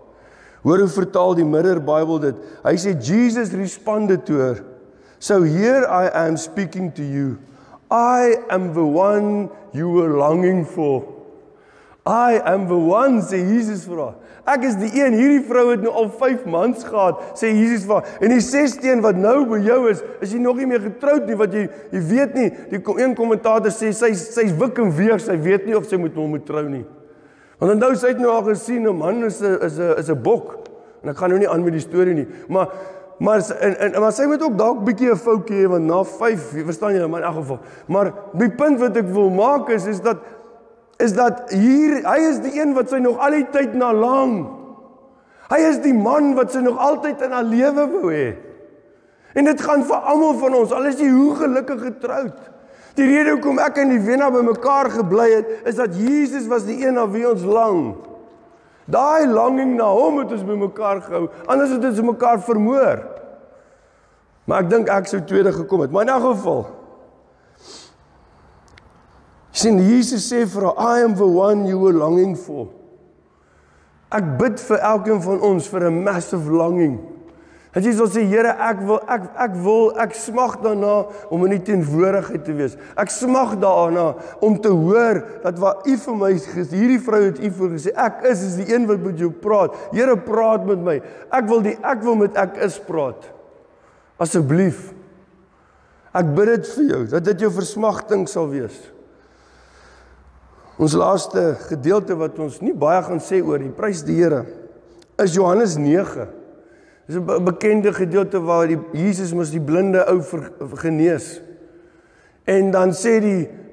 Hoor hoe vertaal die Mirror Bible dit. Hy sê, Jesus responded to her, so here I am speaking to you. I am the one you were longing for. I am the one, sê Jesus vir haar. Ek is die een, hierdie vrou het nou al 5 maande gehad, sê Jesus vir haar. En die 16 wat nou by jou is jy nog nie meer getroud nie, wat jy weet nie. Die een kommentator sê, sy's wik en weeg, sy weet nie of sy met hom moet trou nie. Want nou sy het nou al gesien, 'n man is 'n bok. En ek gaan nou nie aan met die storie nie. Maar sy moet ook dalk bietjie 'n foutjie hê, want na 5, verstaan jy, maar in elk geval. Maar die punt wat ek wil maak is dat hier, hy is die een wat sy nog al die tyd na lang. Hy is die man wat sy nog altyd in haar lewe wou hê. En dit gaan vir almal van ons, al is jy hoe gelukkig getroud. Die rede hoekom ek en die Wena by mekaar gebly het, is dat Jesus was die een na wie ons lang. Daai longing na hom het ons by mekaar gehou, anders het ons mekaar vermoor. Maar ek dink ek sou tweede gekom het, maar in 'n geval, sien, Jesus sê vir haar, I am the one you were longing for. Ek bid vir elkeen van ons vir 'n massive longing. En jy sal sê, Here, ek smag daarna om in die teenwoordigheid te wees. Ek smag daarna om te hoor dat wat U vir my gesê, hierdie vrou het U vir gesê, ek is die een wat met jou praat. Here, praat met my. Ek wil met ek is praat. Asseblief. Ek bid dit vir jou, dat dit jou versmagting sal wees. Ons laaste gedeelte wat ons nie baie gaan sê oor die prys die Here, is Johannes 9. Dis 'n bekende gedeelte waar Jesus mos die blinde ou genees. En dan sê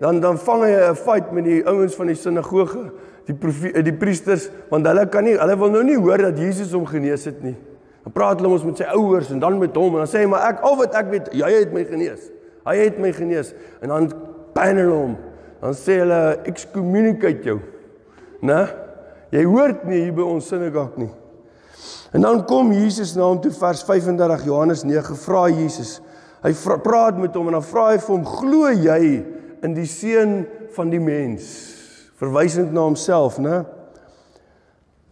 dan vang hy 'n fight met die ouens van die sinagoge, die priesters, want hulle wil nou nie hoor dat Jesus hom genees het nie. Dan praat hulle ons met sy ouers en dan met hom en dan sê hy, maar al wat ek weet, jy het my genees. Hy het my genees. En dan pyn hulle hom. Dan sê hulle, excommunicate jou. Né? Jy hoort nie hier by ons sinagoge nie. En dan kom Jesus na hom toe, vers 35, Johannes 9, vra Jesus. Hy praat met hom en dan vra hy vir hom, glo jy in die Seun van die mens? Verwysend na homself, né?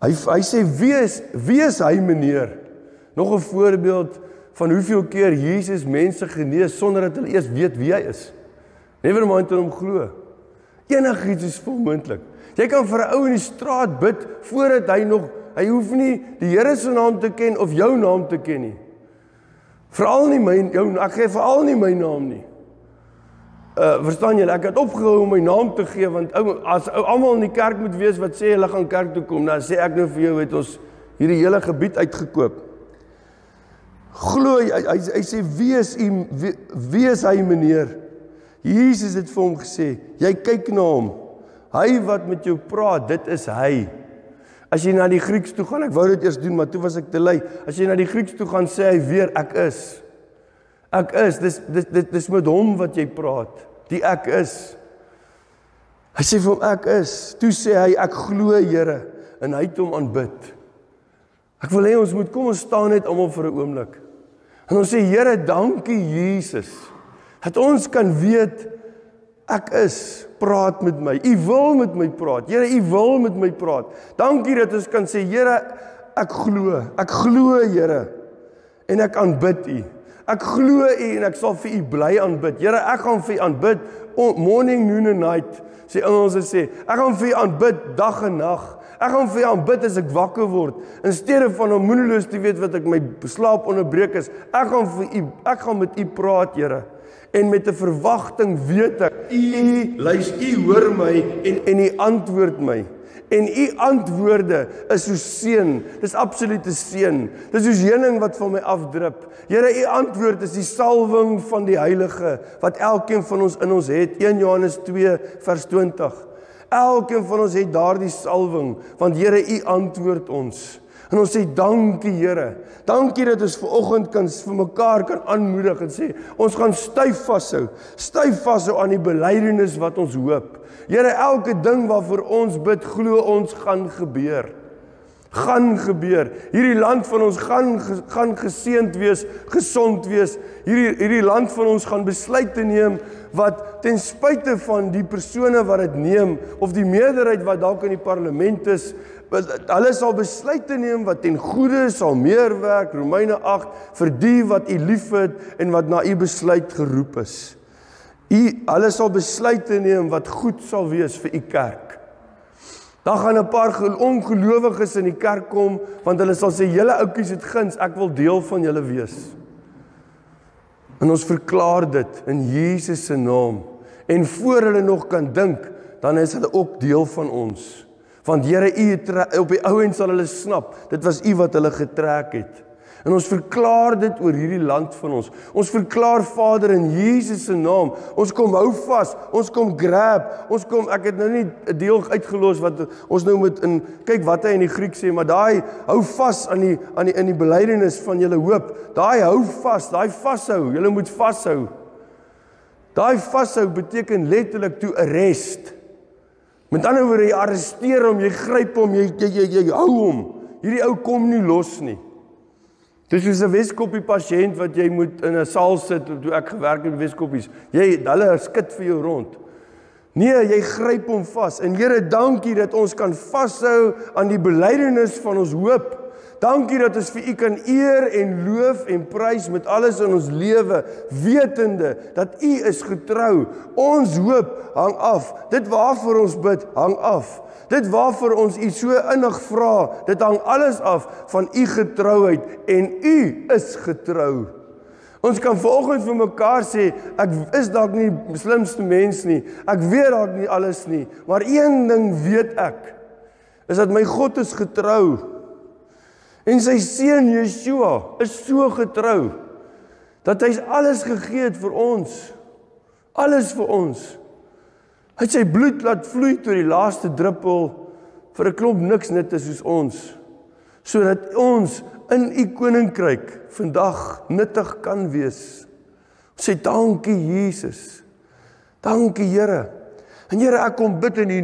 Hy sê, wie is hy, meneer? Nog 'n voorbeeld van hoeveel keer Jesus mense genees sonder dat hulle eers weet wie hy is. Never mind hom glo. Enigiets is moontlik. Jy kan vir 'n ou in die straat bid voordat hy hoef nie die Here se naam te ken of jou naam te ken nie. Ek gee veral nie my naam nie. Verstaan julle, ek het opgehou om my naam te gee, want as almal in die kerk moet wees wat sê hulle gaan kerk toe kom, dan sê ek nou vir jou, het ons hierdie hele gebied uitgekoop. Glo, hy sê, wie is hy, meneer? Jesus het vir hom gesê, jy kyk na hom, hy wat met jou praat, dit is hy. As jy na die Grieks toe gaan, ek wou dit eers doen, maar toe was ek te lui. As jy na die Grieks toe gaan, sê hy weer, ek is. Ek is, dis met hom wat jy praat, die ek is. Hy sê vir hom, ek is. Toe sê hy, ek glo, Here, en hy het hom aanbid. Ek wil hê ons moet kom ons staan net almal vir 'n oomblik. En ons sê, Here, dankie Jesus, dat ons kan weet, ek is, praat met my. U wil met my praat. Here, U wil met my praat. Dankie dat ons kan sê, Here, ek glo, Here, en ek aanbid U. Ek glo U en ek sal vir U bly aanbid. Here, ek gaan vir U aanbid, morning, noon and night, sê Engels sê, ek gaan vir U aanbid dag en nag. Ek gaan vir U aanbid as ek wakker word. In steede van om moedeloos te weet wat ek my slaap onderbreek is, ek gaan met U praat, Here. En met 'n verwagting weet ek, U hoor my en U antwoord my. En U antwoorde is soos seën, dis absolute seën. Dis soos heuning wat van my afdrup. Here, U antwoord is die salwing van die Heilige, wat elkeen van ons in ons het. 1 Johannes 2 vers 20. Elkeen van ons het daardie salwing, want Here, U antwoord ons. En ons sê, dankie Here, dankie dat ons vanoggend vir mekaar kan aanmoedig en sê, ons gaan styf vashou aan die belydenis wat ons hoop. Here, elke ding waarvoor ons bid, glo ons gaan gebeur. Hierdie land van ons gaan geseënd wees, gesond wees. Hierdie land van ons gaan besluite neem wat ten spyte van die persone wat dit neem of die meerderheid wat dalk in die parlement is, hulle sal besluite neem wat ten goeie sal meewerk, Romeine 8, vir die wat U liefhet en wat na U besluit geroep is. Hulle sal besluite neem wat goed sal wees vir U kerk. Dan gaan 'n paar ongelowiges in die kerk kom, want hulle sal sê, julle oukies het guns, ek wil deel van julle wees. En ons verklaar dit in Jesus se naam. En voor hulle nog kan dink, dan is hulle ook deel van ons. Want Here, op die ouend sal hulle snap, dit was U wat hulle getrek het. En ons verklaar dit oor hierdie land van ons. Ons verklaar, Vader, in Jesus se naam. Ons kom hou vas, ons kom grab, ek het nou nie 'n deel uitgelos wat ons nou moet kyk wat hy in die Griek sê, maar daai hou vas in die belydenis van julle hoop. Daai hou vas, daai vashou, julle moet vashou. Daai vashou beteken letterlik to arrest. Met ander woorde, jy arresteer hom, jy gryp hom, jy hou hom. Hierdie ou kom nie los nie. Dis soos 'n Weskopie pasiënt wat jy moet in 'n saal sit, toe ek gewerk het met Weskoppies. Hulle skit vir jou rond. Nee, jy gryp hom vas. En Here, dankie dat ons kan vashou aan die belydenis van ons hoop. Dankie dat ons vir U kan eer en loof en prys met alles in ons lewe, wetende dat U is getrou. Ons hoop hang af. Dit waarvoor ons bid, hang af. Dit waarvoor ons U so innig vra, dit hang alles af van U getrouheid en U is getrou. Ons kan vanoggend vir mekaar sê, ek is dalk nie die slimste mens nie, ek weet dalk nie alles nie, maar een ding weet ek, is dat my God is getrou. En sy seun Yeshua is so getrou, dat hy alles gegee het vir ons. Alles vir ons. Hy het sy bloed laat vloei tot die laaste druppel, vir 'n klomp niks nut is soos ons, sodat ons in U koninkryk vandag nuttig kan wees. Ons sê dankie Jesus. Dankie Here. En Here, ek kom bid in U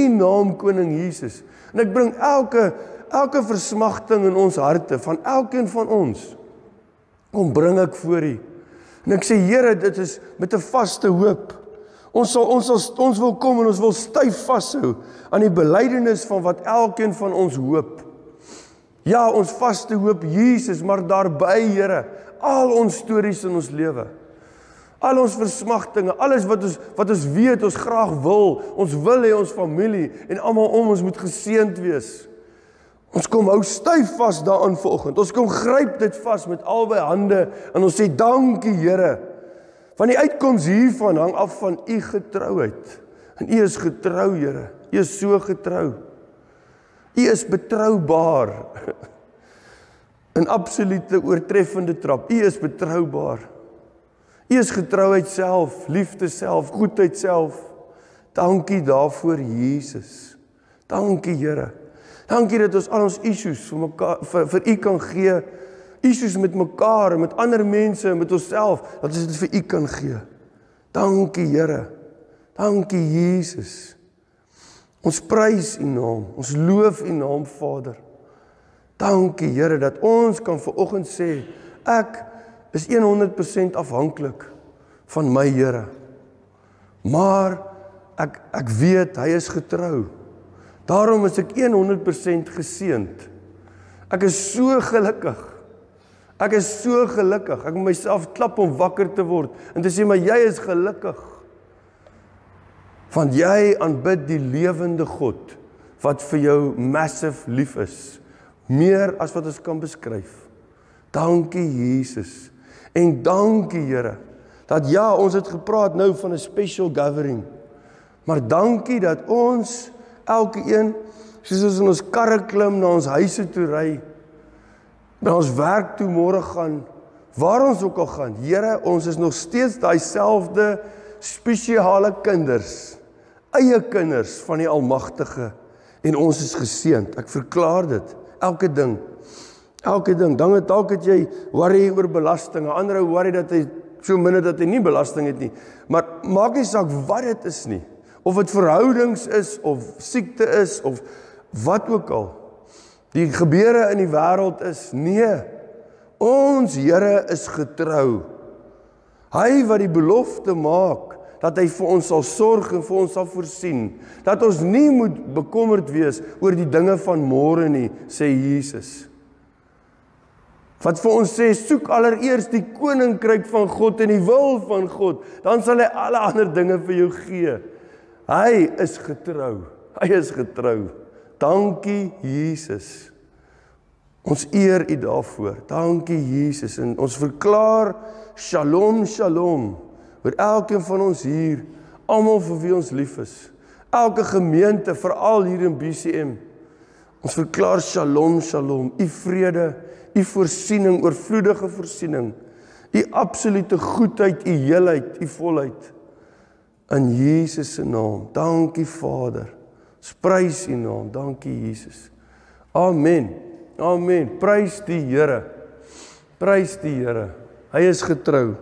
naam Koning Jesus. En ek bring elke versmagting in ons harte van elkeen van ons. Kom bring ek voor U. En ek sê Here, dit is met 'n vaste hoop. Ons wil kom en ons wil styf vashou aan die belydenis van wat elkeen van ons hoop. Ja, ons vaste hoop Jesus, maar daarby, Here, al ons stories in ons lewe, al ons versmagtinge, alles wat ons weet, ons graag wil, ons wil hê ons familie en almal om ons moet geseënd wees. Ons kom hou styf vas daaraan vanoggend. Ons kom gryp dit vas met albei hande en ons sê dankie Here. Van die uitkoms hiervan hang af van U getrouheid. En U is getrou, Here. U is so getrou. U is betroubaar. 'n absolute oortreffende trap. U is betroubaar. U is getrouheid self, liefde self, goedheid self. Dankie daarvoor Jesus. Dankie Here. Dankie dat ons al ons issues vir mekaar vir U kan gee. Issues met mekaar, met ander mense, met onsself, dat ons dit vir U kan gee. Dankie Here. Dankie Jesus. Ons prys U naam, ons loof U naam Vader. Dankie Here dat ons kan vanoggend sê, ek is 100% afhanklik van my Here. Maar ek weet hy is getrou. Daarom is ek 100% geseënd. Ek is so gelukkig. Ek is so gelukkig. Ek moet myself klap om wakker te word en te sê, maar jy is gelukkig. Want jy aanbid die lewende God wat vir jou massive lief is. Meer as wat ons kan beskryf. Dankie Jesus. En dankie Here, dat ja, ons het gepraat nou van 'n special gathering. Maar dankie dat ons, elke een, soos ons in ons karre klim, na ons huise toe ry, na ons werk toe môre gaan, waar ons ook al gaan, Here, ons is nog steeds daai selfde spesiale kinders, eie kinders van die Almagtige, en ons is geseënd. Ek verklaar dit, elke ding, dalk het jy worry oor belasting, 'n ander ou worry dat hy so minder dat hy nie belasting het nie, maar maak nie saak wat dit is nie, of dit verhoudings is, of siekte is, of wat ook al, die gebeure in die wêreld is, nee, ons Here is getrou. Hy wat die belofte maak, dat hy vir ons sal sorg en vir ons sal voorsien, dat ons nie moet bekommerd wees oor die dinge van môre nie, sê Jesus. Wat vir ons sê, soek allereers die koninkryk van God en die wil van God, dan sal hy alle ander dinge vir jou gee. Hy is getrou. Hy is getrou. Dankie Jesus. Ons eer U daarvoor. Dankie Jesus. En ons verklaar shalom, shalom oor elkeen van ons hier, almal vir wie ons lief is. Elke gemeente, veral hier in BCM. Ons verklaar shalom, shalom. U vrede, U voorsiening, oorvloedige voorsiening. U absolute goedheid, U heelheid, U volheid. In Jesus se naam. Dankie Vader. Ons prys U naam. Dankie Jesus. Amen. Amen. Prys die Here. Prys die Here. Hy is getrou.